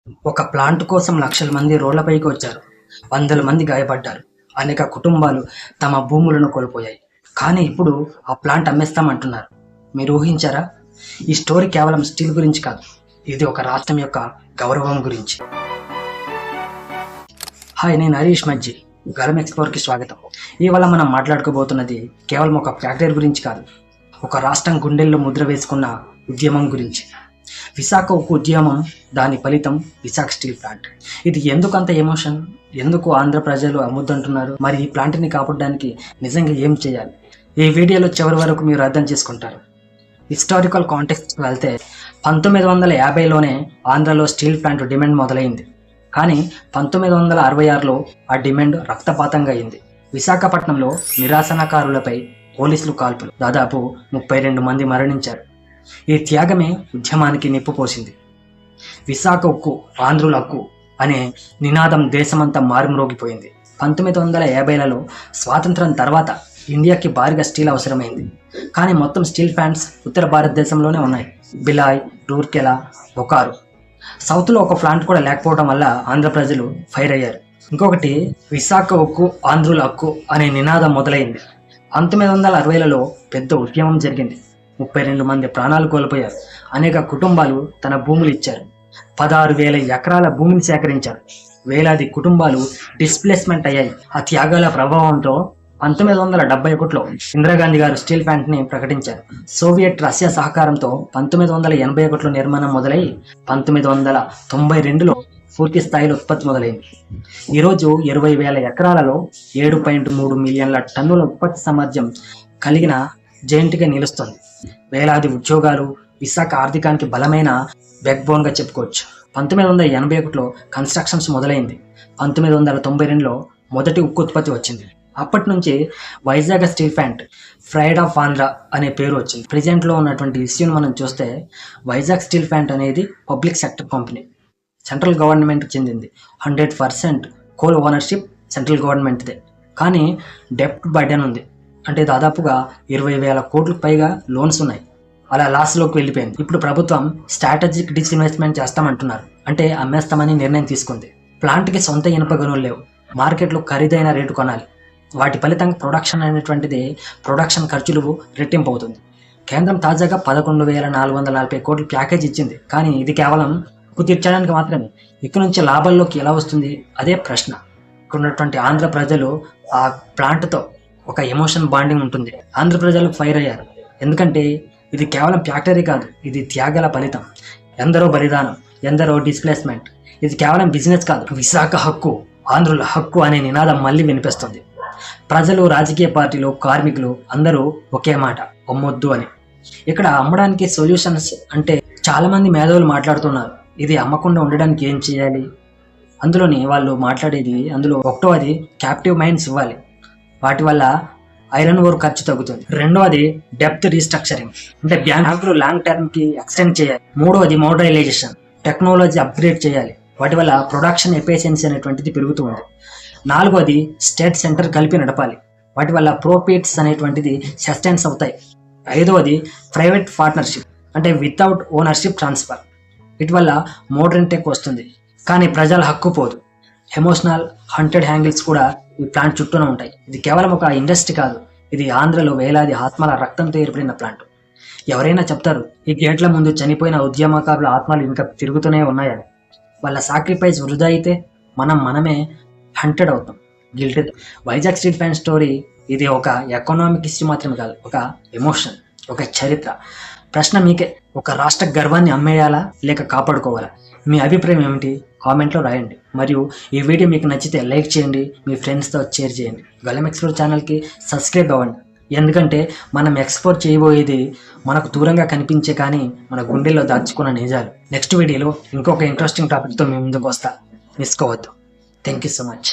ఒక ప్లాంట్ కోసం లక్షల మంది రోడ్లపైకి వచ్చారు. వందల మంది గాయపడ్డారు. అనేక కుటుంబాలు తమ భూములను కోల్పోయాయి. కానీ ఇప్పుడు ఆ ప్లాంట్ అమ్మేస్తామంటున్నారు. మీరు ఊహించారా? ఈ స్టోరీ కేవలం స్టీల్ గురించి కాదు, ఇది ఒక రాష్ట్రం యొక్క గౌరవం గురించి. హాయ్, నేను హరీష్ మజ్జి. గలం ఎక్స్ప్లోర్కి స్వాగతం. ఇవాళ మనం మాట్లాడుకోబోతున్నది కేవలం ఒక ఫ్యాక్టరీ గురించి కాదు, ఒక రాష్ట్రం గుండెల్లో ముద్ర వేసుకున్న ఉద్యమం గురించి. విశాఖ ఉక్కు ఉద్యమం, దాని ఫలితం విశాఖ స్టీల్ ప్లాంట్. ఇది ఎందుకు అంత ఎమోషన్? ఎందుకు ఆంధ్ర ప్రజలు అమ్ముద్దంటున్నారు? మరి ఈ ప్లాంట్ని కాపాడడానికి నిజంగా ఏం చేయాలి? ఈ వీడియోలో చివరి వరకు మీరు అర్థం చేసుకుంటారు. హిస్టారికల్ కాంటెక్స్ట్కి వెళ్తే 1950లోనే ఆంధ్రలో స్టీల్ ప్లాంట్ డిమాండ్ మొదలైంది. కానీ 1966లో ఆ డిమాండ్ రక్తపాతంగా అయింది. విశాఖపట్నంలో నిరాశనకారులపై పోలీసులు కాల్పులు, దాదాపు 32 మంది మరణించారు. ఈ త్యాగమే ఉద్యమానికి నిప్పు పోసింది. విశాఖ ఉక్కు ఆంధ్రుల హక్కు అనే నినాదం దేశమంతా మారుమ్రోగిపోయింది. 1950లలో స్వాతంత్రం తర్వాత ఇండియాకి భారీగా స్టీల్ అవసరమైంది. కానీ మొత్తం స్టీల్ ప్లాంట్స్ ఉత్తర భారతదేశంలోనే ఉన్నాయి. బిలాయ్, రూర్కెలా, బొకారో. సౌత్లో ఒక ప్లాంట్ కూడా లేకపోవడం వల్ల ఆంధ్ర ప్రజలు ఫైర్ అయ్యారు. ఇంకొకటి, విశాఖ ఉక్కు ఆంధ్రుల హక్కు అనే నినాదం మొదలైంది. 1960లలో పెద్ద ఉద్యమం జరిగింది. 32 మంది ప్రాణాలు కోల్పోయారు. అనేక కుటుంబాలు తన భూములు ఇచ్చారు. 16,000 ఎకరాల భూమిని సేకరించారు. వేలాది కుటుంబాలు డిస్ప్లేస్మెంట్ అయ్యాయి. ఆ త్యాగాల ప్రభావంతో 1971లో ఇందిరాగాంధీ గారు స్టీల్ ప్లాంట్ని ప్రకటించారు. సోవియట్ రష్యా సహకారంతో 1981లో నిర్మాణం మొదలై 1992లో పూర్తి స్థాయిలో ఉత్పత్తి మొదలైంది. ఈరోజు 20,000 ఎకరాలలో 7.3 మిలియన్ల టన్నుల ఉత్పత్తి సామర్థ్యం కలిగిన జైంట్గా నిలుస్తుంది. వేలాది ఉద్యోగాలు, విశాఖ ఆర్థికానికి బలమైన బ్యాక్బోన్గా చెప్పుకోవచ్చు. 1981లో కన్స్ట్రక్షన్స్ మొదలైంది. 1992లో మొదటి ఉక్కు ఉత్పత్తి వచ్చింది. అప్పటి నుంచి Vizag steel plant pride of Andhra అనే పేరు వచ్చింది. ప్రెజెంట్లో ఉన్నటువంటి ఇష్యూని మనం చూస్తే, వైజాగ్ స్టీల్ ప్లాంట్ అనేది పబ్లిక్ సెక్టర్ కంపెనీ, సెంట్రల్ గవర్నమెంట్కి చెందింది. 100% కోల్ ఓనర్షిప్ సెంట్రల్ గవర్నమెంట్దే. కానీ డెప్ట్ బర్డెన్ ఉంది. అంటే దాదాపుగా 20,000 కోట్లకు పైగా లోన్స్ ఉన్నాయి. అలా లాస్లోకి వెళ్ళిపోయింది. ఇప్పుడు ప్రభుత్వం స్ట్రాటజిక్ డిస్ఇన్వెస్ట్మెంట్ చేస్తామంటున్నారు. అంటే అమ్మేస్తామని నిర్ణయం తీసుకుంది. ప్లాంట్కి సొంత ఇనుప గనులు లేవు. మార్కెట్లో ఖరీదైన రేటు కొనాలి. వాటి ఫలితంగా ప్రొడక్షన్ ఖర్చులు రెట్టింపు అవుతుంది. కేంద్రం తాజాగా 11,440 కోట్ల ప్యాకేజ్ ఇచ్చింది. కానీ ఇది కేవలం అప్పు తీర్చడానికి మాత్రమే. ఇక్కడ నుంచి లాభాల్లోకి ఎలా వస్తుంది? అదే ప్రశ్న. ఇక్కడ ఉన్నటువంటి ఆంధ్ర ప్రజలు ఆ ప్లాంట్తో ఒక ఎమోషన్ బాండింగ్ ఉంటుంది. ఆంధ్ర ప్రజలు ఫైర్ అయ్యారు. ఎందుకంటే ఇది కేవలం ఫ్యాక్టరీ కాదు, ఇది త్యాగాల ఫలితం. ఎందరో బలిదానం, ఎందరో డిస్ప్లేస్మెంట్. ఇది కేవలం బిజినెస్ కాదు, విశాఖ హక్కు, ఆంధ్రుల హక్కు అనే నినాదం మళ్ళీ వినిపిస్తుంది. ప్రజలు, రాజకీయ పార్టీలు, కార్మికులు అందరూ ఒకే మాట, అమ్మొద్దు అని. ఇక్కడ అమ్మడానికి సొల్యూషన్స్ అంటే చాలా మంది మేధావులు మాట్లాడుతున్నారు. ఇది అమ్మకుండా ఉండడానికి ఏం చేయాలి? వాళ్ళు మాట్లాడేది ఒకటోది క్యాప్టివ్ మైన్స్ ఇవ్వాలి. వాటి వల్ల ఐరన్ ఓర్ ఖర్చు తగ్గుతుంది. రెండవది డెప్త్ రీస్ట్రక్చరింగ్, అంటే బ్యాంకులు లాంగ్ టర్మ్ కి ఎక్స్టెండ్ చేయాలి. మూడవది మోడరైజేషన్, టెక్నాలజీ అప్గ్రేడ్ చేయాలి. వాటి వల్ల ప్రొడక్షన్ ఎఫిషియన్సీ అనేటువంటిది పెరుగుతూ ఉంది. నాలుగవది స్టేట్ సెంటర్ కలిపి నడపాలి. వాటి వల్ల ప్రాఫిట్స్ అనేటువంటిది సస్టైన్స్ అవుతాయి. ఐదవది ప్రైవేట్ పార్ట్నర్షిప్, అంటే వితౌట్ ఓనర్షిప్ ట్రాన్స్ఫర్. వీటి వల్ల మోడర్న్ టెక్ వస్తుంది, కానీ ప్రజల హక్కు పోదు. ఎమోషనల్ హంటెడ్ హ్యాంగిల్స్ కూడా ఈ ప్లాంట్ చుట్టూనే ఉంటాయి. ఇది కేవలం ఒక ఇండస్ట్రీ కాదు, ఇది ఆంధ్రలో వేలాది ఆత్మల రక్తంతో ఏర్పడిన ప్లాంట్. ఎవరైనా చెప్తారు ఈ గేట్ల ముందు చనిపోయిన ఉద్యమకారుల ఆత్మలు ఇంకా తిరుగుతూనే ఉన్నాయని. వాళ్ళ సాక్రిఫైస్ వృధా అయితే మనమే హంటెడ్ అవుతాం, guilty. Vizag steel plant story ఇది ఒక ఎకనామిక్ ఇష్యూ మాత్రమే కాదు, ఒక ఎమోషన్, ఒక చరిత్ర. ప్రశ్న మీకే, ఒక రాష్ట్ర గర్వాన్ని అమ్మేయాలా లేక కాపాడుకోవాలా? మీ అభిప్రాయం ఏమిటి? కామెంట్లో రాయండి. మరియు ఈ వీడియో మీకు నచ్చితే లైక్ చేయండి, మీ ఫ్రెండ్స్తో షేర్ చేయండి. గలం ఎక్స్ప్లోర్ ఛానల్కి సబ్స్క్రైబ్ అవ్వండి. ఎందుకంటే మనం ఎక్స్ప్లోర్ చేయబోయేది మనకు దూరంగా కనిపించే కానీ మన గుండెల్లో దాచుకున్న నిజాలు. నెక్స్ట్ వీడియోలో ఇంకొక ఇంట్రెస్టింగ్ టాపిక్తో మీ ముందుకు వస్తా, మిస్ కావద్దు. Thank you so much.